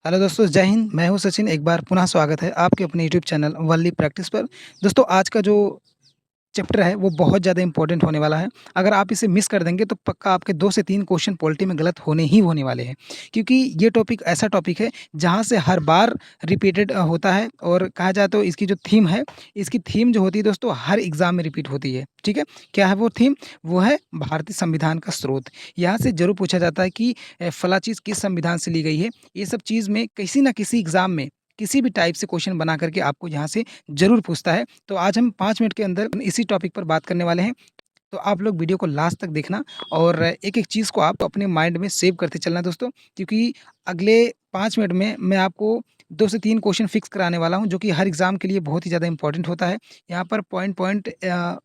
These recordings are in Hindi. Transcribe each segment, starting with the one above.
हेलो दोस्तों, जय हिंद। मैं हूं सचिन। एक बार पुनः स्वागत है आपके अपने यूट्यूब चैनल वनली प्रैक्टिस पर। दोस्तों, आज का जो चैप्टर है वो बहुत ज़्यादा इंपॉर्टेंट होने वाला है। अगर आप इसे मिस कर देंगे तो पक्का आपके 2 से 3 क्वेश्चन पॉलिटी में गलत होने ही होने वाले हैं। क्योंकि ये टॉपिक ऐसा टॉपिक है जहाँ से हर बार रिपीटेड होता है, और कहा जाए तो इसकी जो थीम है, इसकी थीम जो होती है दोस्तों हर एग्ज़ाम में रिपीट होती है। ठीक है? क्या है वो थीम? वो है भारतीय संविधान का स्रोत। यहाँ से ज़रूर पूछा जाता है कि फला चीज़ किस संविधान से ली गई है। ये सब चीज़ में किसी न किसी एग्ज़ाम में किसी भी टाइप से क्वेश्चन बना करके आपको यहाँ से ज़रूर पूछता है। तो आज हम 5 मिनट के अंदर इसी टॉपिक पर बात करने वाले हैं। तो आप लोग वीडियो को लास्ट तक देखना, और एक-एक चीज़ को आप अपने माइंड में सेव करते चलना दोस्तों, क्योंकि अगले 5 मिनट में मैं आपको 2 से 3 क्वेश्चन फिक्स कराने वाला हूँ, जो कि हर एग्ज़ाम के लिए बहुत ही ज़्यादा इम्पोर्टेंट होता है। यहाँ पर पॉइंट-पॉइंट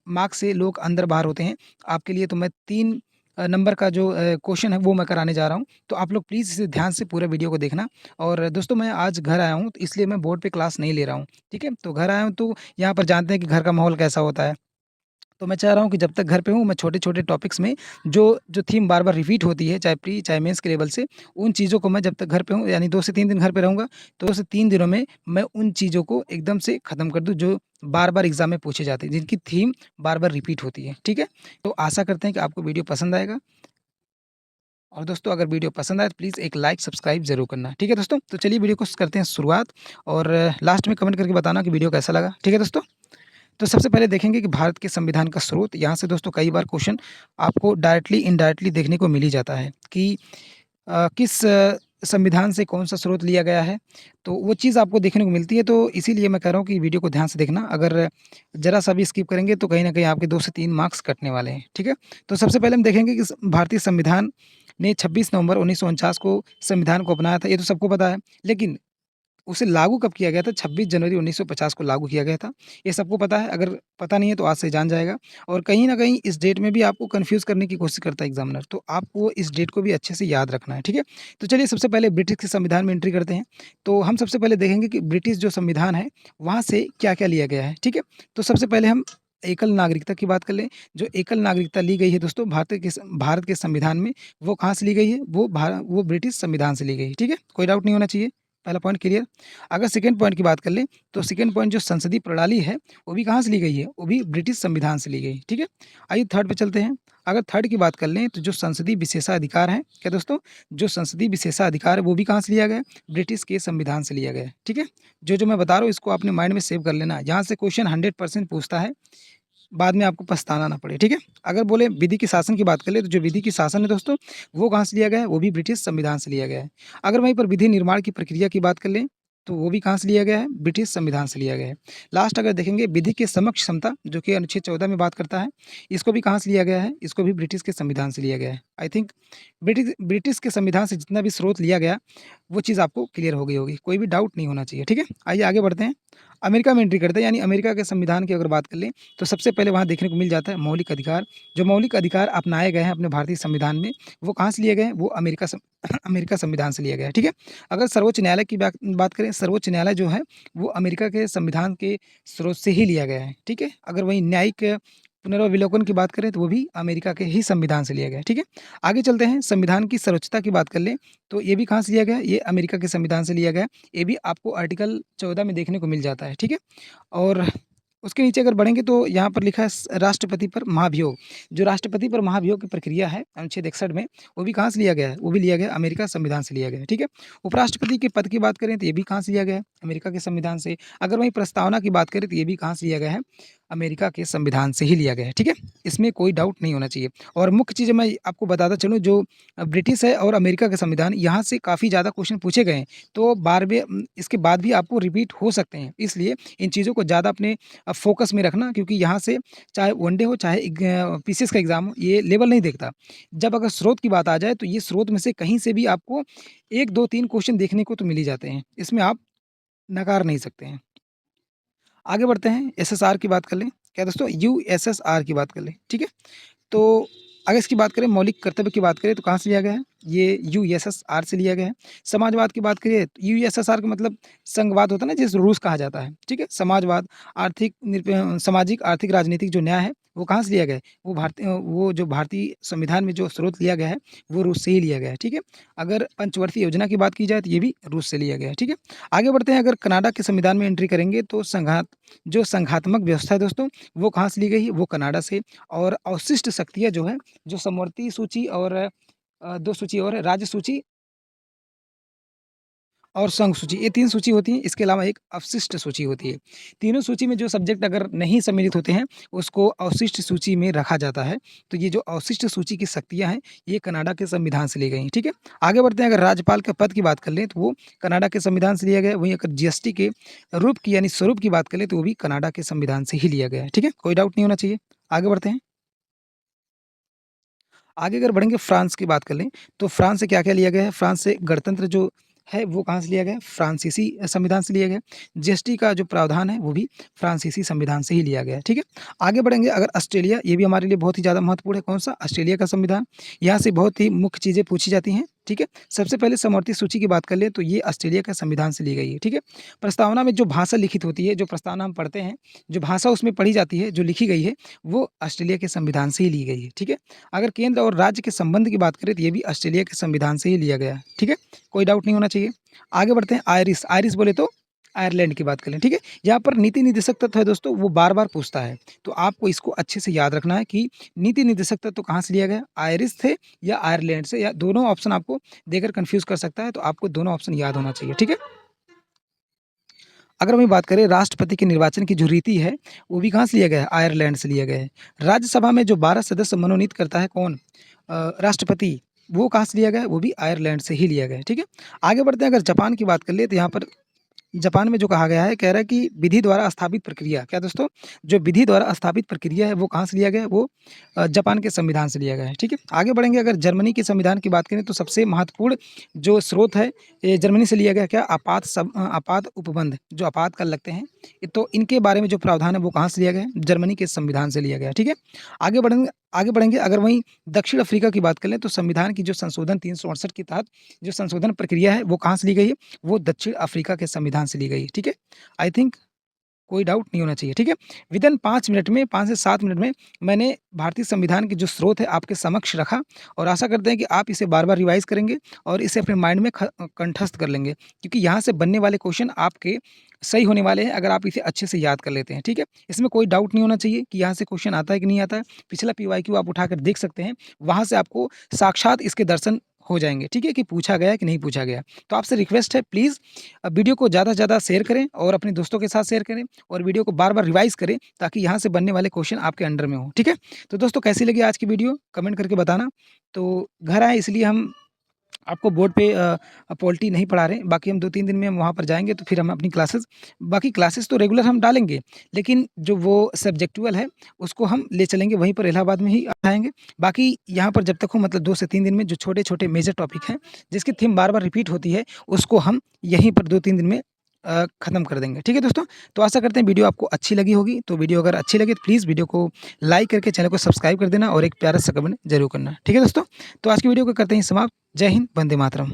मार्क्स से लोग अंदर-बाहर होते हैं। आपके लिए तो मैं 3 नंबर का जो क्वेश्चन है वो मैं कराने जा रहा हूँ। तो आप लोग प्लीज़ इसे ध्यान से पूरा वीडियो को देखना। और दोस्तों, मैं आज घर आया हूँ, तो इसलिए मैं बोर्ड पे क्लास नहीं ले रहा हूँ। ठीक है? तो घर आया हूँ तो यहाँ पर जानते हैं कि घर का माहौल कैसा होता है। तो मैं चाह रहा हूँ कि जब तक घर पे हूँ, मैं छोटे-छोटे टॉपिक्स में जो जो थीम बार-बार रिपीट होती है, चाहे प्री चाहे मेंस के लेवल से, उन चीज़ों को मैं जब तक घर पे हूँ, यानी 2 से 3 दिन घर पे रहूँगा, तो 2 से 3 दिनों में मैं उन चीज़ों को एकदम से खत्म कर दूँ, जो बार-बार एग्ज़ाम में पूछे जाते हैं, जिनकी थीम बार-बार रिपीट होती है। ठीक है? तो आशा करते हैं कि आपको वीडियो पसंद आएगा। और दोस्तों, अगर वीडियो पसंद आए तो प्लीज़ एक लाइक, सब्सक्राइब ज़रूर करना। ठीक है दोस्तों? तो चलिए वीडियो को करते हैं शुरुआत, और लास्ट में कमेंट करके बताना कि वीडियो कैसा लगा। ठीक है दोस्तों? तो सबसे पहले देखेंगे कि भारत के संविधान का स्रोत। यहाँ से दोस्तों कई बार क्वेश्चन आपको डायरेक्टली इनडायरेक्टली देखने को मिल ही जाता है कि किस संविधान से कौन-सा स्रोत लिया गया है, तो वो चीज़ आपको देखने को मिलती है। तो इसीलिए मैं कह रहा हूँ कि वीडियो को ध्यान से देखना। अगर ज़रा-सा भी स्किप करेंगे तो कहीं न कहीं आपके 2 से 3 मार्क्स कटने वाले हैं। ठीक है? तो सबसे पहले हम देखेंगे कि भारतीय संविधान ने 26 नवंबर 1949 को संविधान को अपनाया था, ये तो सबको पता है। लेकिन उसे लागू कब किया गया था? 26 जनवरी 1950 को लागू किया गया था। ये सबको पता है, अगर पता नहीं है तो आज से जान जाएगा। और कहीं न कहीं इस डेट में भी आपको कन्फ्यूज़ करने की कोशिश करता है एग्ज़ामिनर, तो आपको इस डेट को भी अच्छे से याद रखना है, ठीक है? तो चलिए सबसे पहले ब्रिटिश के संविधान में एंट्री करते हैं। तो हम सबसे पहले देखेंगे कि ब्रिटिश जो संविधान है, वहाँ से क्या-क्या लिया गया है, ठीक है? तो सबसे पहले हम एकल नागरिकता की बात कर लें। जो एकल नागरिकता ली गई है दोस्तों भारत के संविधान में, वो कहाँ से ली गई है? वो ब्रिटिश संविधान से ली गई है, ठीक है? कोई डाउट नहीं होना चाहिए। पहला पॉइंट क्लियर। अगर सेकंड पॉइंट की बात कर लें, तो सेकंड पॉइंट जो संसदीय प्रणाली है, वो भी कहाँ से ली गई है? वो भी ब्रिटिश संविधान से ली गई है, ठीक है? आइए थर्ड पे चलते हैं। अगर थर्ड की बात कर लें, तो जो संसदीय विशेषाधिकार है, क्या दोस्तों? जो संसदीय विशेषाधिकार है, वो भी कहाँ से लिया गया है? ब्रिटिश के संविधान से लिया गया है, ठीक है? जो-जो मैं बता रहा हूँ, इसको अपने माइंड में सेव कर लेना। यहाँ से क्वेश्चन 100% पूछता है, बाद में आपको पछताना ना पड़े, ठीक है? अगर बोले विधि की शासन की बात कर ले, तो जो विधि की शासन है दोस्तों, वो कहाँ से लिया गया है? वो भी ब्रिटिश संविधान से लिया गया है। अगर वहीं पर विधि निर्माण की प्रक्रिया की बात कर लें, तो वो भी कहाँ से लिया गया है? ब्रिटिश संविधान से लिया गया है। लास्ट अगर देखेंगे विधि के समक्ष क्षमता, जो कि अनुच्छेद 14 में बात करता है, इसको भी कहाँ से लिया गया है? इसको भी ब्रिटिश के संविधान से लिया गया है। आई थिंक ब्रिटिश के संविधान से जितना भी स्रोत लिया गया, वो चीज़ आपको क्लियर हो गई होगी। कोई भी डाउट नहीं होना चाहिए, ठीक है? आइए आगे बढ़ते हैं। अमेरिका में एंट्री करते हैं, यानी अमेरिका के संविधान की अगर बात कर लें, तो सबसे पहले वहाँ देखने को मिल जाता है मौलिक अधिकार। जो मौलिक अधिकार अपनाए गए हैं अपने भारतीय संविधान में, वो कहाँ से लिए गए हैं? वो अमेरिका संविधान से लिया गया है, ठीक है? अगर सर्वोच्च न्यायालय की बात करें, सर्वोच्च न्यायालय जो है, वो अमेरिका के संविधान के स्रोत से ही लिया गया है, ठीक है? अगर वहीं न्यायिक पुनर्विलोकन की बात करें, तो वो भी अमेरिका के ही संविधान से लिया गया है, ठीक है? आगे चलते हैं, संविधान की सर्वोच्चता की बात कर लें, तो ये भी कहाँ से लिया गया है? ये अमेरिका के संविधान से लिया गया है। ये भी आपको आर्टिकल 14 में देखने को मिल जाता है, ठीक है? और उसके नीचे अगर बढ़ेंगे, तो यहाँ पर लिखा है राष्ट्रपति पर महाभियोग। जो राष्ट्रपति पर महाभियोग की प्रक्रिया है अनुच्छेद 61 में, वो भी कहाँ से लिया गया है? वो भी लिया गया है अमेरिका संविधान से लिया गया है, ठीक है? उपराष्ट्रपति के पद की बात करें, तो ये भी कहाँ से लिया गया है? अमेरिका के संविधान से। अगर वहीं प्रस्तावना की बात करें, तो ये भी कहाँ से लिया गया है? अमेरिका के संविधान से ही लिया गया है, ठीक है? इसमें कोई डाउट नहीं होना चाहिए। और मुख्य चीज़ मैं आपको बताता चलूँ, जो ब्रिटिश है और अमेरिका का संविधान, यहाँ से काफ़ी ज़्यादा क्वेश्चन पूछे गए हैं। तो इसके बाद भी आपको रिपीट हो सकते हैं। इसलिए इन चीज़ों को ज़्यादा अपने फ़ोकस में रखना, क्योंकि यहाँ से चाहे वनडे हो, चाहे पीसीएस का एग्ज़ाम हो, ये लेवल नहीं देखता। जब अगर स्रोत की बात आ जाए, तो ये स्रोत में से कहीं से भी आपको 1, 2, 3 क्वेश्चन देखने को तो मिल ही जाते हैं। इसमें आप नकार नहीं सकते हैं। आगे बढ़ते हैं, एसएसआर की बात कर लें। क्या दोस्तों? यूएसएसआर की बात कर लें, ठीक है? तो अगर इसकी बात करें, मौलिक कर्तव्य की बात करें, तो कहाँ से लिया गया है? ये यूएसएसआर से लिया गया है। समाजवाद की बात करिए, तो यूएसएसआर का मतलब संघवाद होता है ना, जिसे रूस कहा जाता है, ठीक है? समाजवाद, सामाजिक, आर्थिक, राजनीतिक जो न्याय है, वो कहाँ से लिया गया है? वो जो भारतीय संविधान में जो स्रोत लिया गया है, वो रूस से ही लिया गया है, ठीक है? अगर पंचवर्षीय योजना की बात की जाए तो ये भी रूस से लिया गया है, ठीक है? आगे बढ़ते हैं, अगर कनाडा के संविधान में एंट्री करेंगे तो जो संघात्मक व्यवस्था है दोस्तों, वो कहाँ से ली गई है? वो कनाडा से। और अवशिष्ट शक्तियाँ जो है, जो समवर्ती सूची और 2 सूची और है, राज्य सूची और संघ सूची, ये 3 सूची होती हैं, इसके अलावा एक अवशिष्ट सूची होती है। तीनों सूची में जो सब्जेक्ट अगर नहीं सम्मिलित होते हैं, उसको अवशिष्ट सूची में रखा जाता है। तो ये जो अवशिष्ट सूची की शक्तियाँ हैं, ये कनाडा के संविधान से ली गई हैं, ठीक है? आगे बढ़ते हैं, अगर राज्यपाल के पद की बात कर लें, तो वो कनाडा के संविधान से लिया गया है। वहीं अगर जीएसटी के रूप की यानी स्वरूप की बात कर लें, तो वो भी कनाडा के संविधान से ही लिया गया है, ठीक है? कोई डाउट नहीं होना चाहिए। आगे बढ़ते हैं। आगे अगर बढ़ेंगे, फ्रांस की बात कर लें, तो फ्रांस से क्या-क्या लिया गया है? फ्रांस से गणतंत्र जो है वो कहाँ से लिया गया है? फ्रांसीसी संविधान से लिया गया है। जीएसटी का जो प्रावधान है वो भी फ्रांसीसी संविधान से ही लिया गया है, ठीक है? आगे बढ़ेंगे, अगर ऑस्ट्रेलिया, ये भी हमारे लिए बहुत ही ज़्यादा महत्वपूर्ण है, कौन-सा? ऑस्ट्रेलिया का संविधान। यहाँ से बहुत ही मुख्य चीज़ें पूछी जाती हैं, ठीक है? सबसे पहले समवर्ती सूची की बात कर लें, तो ये ऑस्ट्रेलिया के संविधान से ली गई है, ठीक है? प्रस्तावना में जो भाषा लिखित होती है, जो प्रस्तावना हम पढ़ते हैं, जो भाषा उसमें पढ़ी जाती है, जो लिखी गई है, वो ऑस्ट्रेलिया के संविधान से ही ली गई है, ठीक है? अगर केंद्र और राज्य के संबंध की बात करें, तो ये भी ऑस्ट्रेलिया के संविधान से ही लिया गया है, ठीक है? कोई डाउट नहीं होना चाहिए। आगे बढ़ते हैं, आयरिश, आयरिश बोले तो आयरलैंड की बात करें, ठीक है? यहाँ पर नीति निर्देशक तत्व है दोस्तों, वो बार-बार पूछता है, तो आपको इसको अच्छे से याद रखना है कि नीति निर्देशक तत्व कहाँ से लिया गया है? आयरिश थे या आयरलैंड से, या दोनों ऑप्शन आपको देकर कन्फ्यूज़ कर सकता है, तो आपको दोनों ऑप्शन याद होना चाहिए, ठीक है? अगर वहीं बात करें, राष्ट्रपति के निर्वाचन की जो रीति है, वो भी कहाँ से लिया गया है? आयरलैंड से लिया गया है। राज्यसभा में जो 12 सदस्य मनोनीत करता है, कौन? राष्ट्रपति, वो कहाँ से लिया गया है? वो भी आयरलैंड से ही लिया गया है, ठीक है? आगे बढ़ते हैं, अगर जापान की बात कर ले, तो यहाँ पर जापान में जो कहा गया है, कह रहा है कि विधि द्वारा स्थापित प्रक्रिया, क्या दोस्तों? जो विधि द्वारा स्थापित प्रक्रिया है, वो कहाँ से लिया गया है? वो जापान के संविधान से लिया गया है, ठीक है? आगे बढ़ेंगे, अगर जर्मनी के संविधान की बात करें, तो सबसे महत्वपूर्ण जो स्रोत है, ये जर्मनी से लिया गया, क्या? आपात उपबंध, जो आपातकाल लगते हैं, तो इनके बारे में जो प्रावधान है, वो कहाँ से लिया गया है? जर्मनी के संविधान से लिया गया है, ठीक है? आगे बढ़ेंगे, अगर वहीं दक्षिण अफ्रीका की बात कर लें, तो संविधान की जो संशोधन 368 के तहत जो संशोधन प्रक्रिया है, वो कहाँ से ली गई है? वो दक्षिण अफ्रीका के संविधान से ली गई है, ठीक है? आई थिंक कोई डाउट नहीं होना चाहिए, ठीक है? विदिन 5 मिनट में, 5 से 7 मिनट में मैंने भारतीय संविधान के जो स्रोत है आपके समक्ष रखा, और आशा करते हैं कि आप इसे बार-बार रिवाइज़ करेंगे और इसे अपने माइंड में कंठस्थ कर लेंगे, क्योंकि यहाँ से बनने वाले क्वेश्चन आपके सही होने वाले हैं, अगर आप इसे अच्छे से याद कर लेते हैं, ठीक है? इसमें कोई डाउट नहीं होना चाहिए कि यहाँ से क्वेश्चन आता है कि नहीं आता है। पिछला पीवाईक्यू आप उठाकर देख सकते हैं, वहाँ से आपको साक्षात इसके दर्शन हो जाएँगे, ठीक है? कि पूछा गया है कि नहीं पूछा गया। तो आपसे रिक्वेस्ट है, प्लीज़ वीडियो को ज़्यादा से ज़्यादा शेयर करें और अपने दोस्तों के साथ शेयर करें, और वीडियो को बार-बार रिवाइज़ करें, ताकि यहाँ से बनने वाले क्वेश्चन आपके अंडर में हों, ठीक है? तो दोस्तों, कैसी लगी आज की वीडियो? कमेंट करके बताना। तो घर आए, इसलिए हम आपको बोर्ड पे पॉलिटी नहीं पढ़ा रहे हैं, बाकी हम 2-3 दिन में हम वहाँ पर जाएँगे, तो फिर हम अपनी क्लासेस तो रेगुलर हम डालेंगे, लेकिन जो वो सब्जेक्टुअल है, उसको हम ले चलेंगे वहीं पर इलाहाबाद में ही पढ़ाएँगे। बाकी यहाँ पर जब तक हो, मतलब 2 से 3 दिन में जो छोटे-छोटे मेजर टॉपिक हैं, जिसकी थीम बार-बार रिपीट होती है, उसको हम यहीं पर 2-3 दिन में खत्म कर देंगे। ठीक है दोस्तों? तो आशा करते हैं वीडियो आपको अच्छी लगी होगी, तो वीडियो अगर अच्छी लगे तो प्लीज़ वीडियो को लाइक करके चैनल को सब्सक्राइब कर देना और एक प्यारा सा कमेंट ज़रूर करना। ठीक है दोस्तों? तो आज की वीडियो को करते हैं समाप्त। जय हिंद, वंदे मातरम।